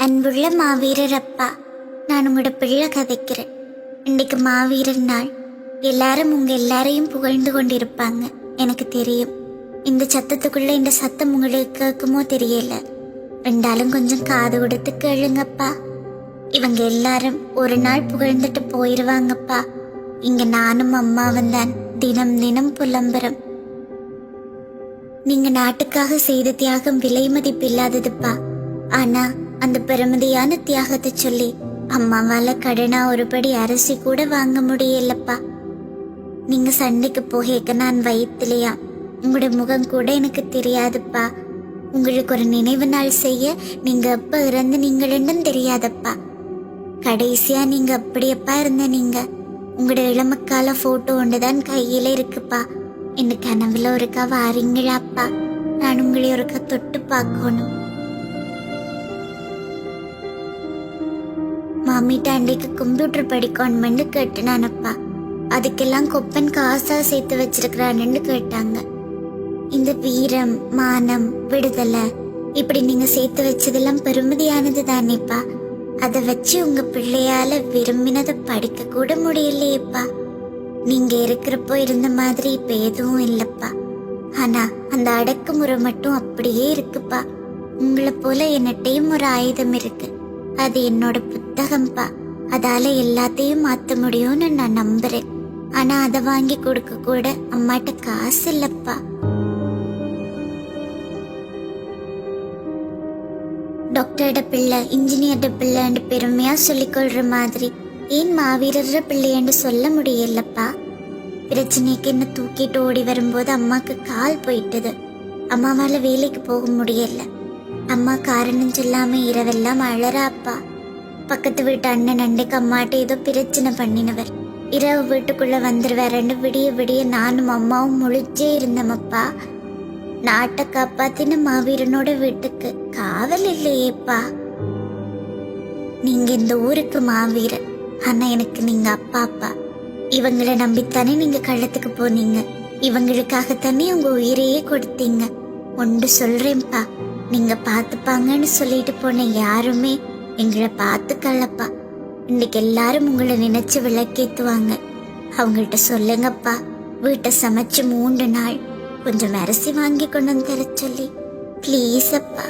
அன்புள்ள மாவீரர் அப்பா, நான் உங்களோட பிள்ளை கதைக்கிறேன். இன்னைக்கு மாவீரர் நாள். எல்லாரும் உங்க எல்லாரையும் புகழ்ந்து கொண்டிருப்பாங்க, எனக்கு தெரியும். இந்த சத்தத்துக்குள்ள இந்த சத்தம் உங்களுக்கு கேட்குமோ தெரியல. ரெண்டாலும் கொஞ்சம் காது கொடுத்து கேளுங்கப்பா. இவங்க எல்லாரும் ஒரு நாள் புகழ்ந்துட்டு போயிருவாங்கப்பா. இங்க நானும் அம்மாவும் தான் தினம் தினம் புலம்புறோம். நீங்க நாட்டுக்காக செய்த தியாகம் விலை மதிப்பு இல்லாததுப்பா. ஆனா அந்த பெருமதியான தியாகத்தை சொல்லி அம்மாவால கடனா ஒருபடி அரிசி கூட வாங்க முடியலப்பா. நீங்க சண்டைக்கு போக நான் வயிற்றுலையா, உங்களோட முகம் கூட எனக்கு தெரியாதுப்பா. உங்களுக்கு ஒரு நினைவு நாள் செய்ய நீங்க எப்ப இறந்து நீங்களும் தெரியாதப்பா. கடைசியா நீங்க அப்படியப்பா இருந்த நீங்க. உங்களோட இளமக்கால போட்டோ ஒன்றுதான் கையில இருக்குப்பா. இந்த கனவுல ஒருக்கா வாரீங்களாப்பா. நான் உங்களை ஒருக்கா தொட்டு பார்க்கணும். மாமிட்ட அன்றைக்கு கம்ப்யூட்டர் படிக்கணும்னு கேட்டனானப்பா. அதுக்கெல்லாம் கொப்பன் காசா சேர்த்து வச்சிருக்கிறான்னு கேட்டாங்க. இந்த வீரம், மானம், விடுதலை இப்படி நீங்க சேர்த்து வச்சதெல்லாம் பெருமதியானது தானேப்பா. அதை வச்சு உங்க பிள்ளையால விரும்பினதை படிக்க கூட முடியலையேப்பா. நீங்க இருக்கிறப்போ இருந்த மாதிரி இப்ப எதுவும் இல்லப்பா. ஆனா அந்த அடக்குமுறை மட்டும் அப்படியே இருக்குப்பா. உங்களை போல என்னட்டையும் ஒரு ஆயுதம் இருக்கு. அது என்னோட புத்தகம்பா. அதால எல்லாத்தையும் மாத்த முடியும்னு நான் நம்புறேன். ஆனா அதை வாங்கி கொடுக்க கூட அம்மாட்ட காசு இல்லப்பா. டாக்டரோட பிள்ளை, இன்ஜினியர்ட பிள்ளைன்னு பெருமையா சொல்லிக்கொள்ற மாதிரி ஏன் மாவீரர் பிள்ளைன்னு சொல்ல முடியலப்பா. பிரச்சனைக்கு என்ன தூக்கிட்டு ஓடி வரும்போது அம்மாக்கு கால் போயிட்டது. அம்மாவால வேலைக்கு போக முடியல. அம்மா காரணம் சொல்லாம இரவெல்லாம் அழறாப்பா. பக்கத்து வீட்டு அண்ணன் அண்டைக்கு அம்மாட்ட ஏதோ பிரச்சனை பண்ணினவர். இரவு வீட்டுக்குள்ள வந்துருவாரண்டு விடிய விடிய நானும் அம்மாவும் முழிச்சே இருந்தோமப்பா. நாட்டை காப்பாத்தின மாவீரனோட வீட்டுக்கு காவல் இல்லையேப்பா. நீங்க இந்த ஊருக்கு மாவீரன், ஆனா எனக்கு நீங்க அப்பாப்பா. இவங்களை நம்பித்தானே நீங்க கள்ளத்துக்கு போனீங்க. இவங்களுக்காகத்தானே உங்க உயிரையே கொடுத்தீங்க. ஒன்று சொல்றேன்ப்பா, நீங்க பாத்துப்பாங்கன்னு சொல்லிட்டு போன யாருமே எங்களை பார்த்துக்கலப்பா. இன்னைக்கு எல்லாரும் உங்களை நினைச்சு விளக்கேத்துவாங்க. அவங்கள்ட்ட சொல்லுங்கப்பா, வீட்டை சமைச்சு 3 நாள் கொஞ்சம் அரிசி வாங்கி கொண்டு வந்து தர சொல்லி. ப்ளீஸ் அப்பா.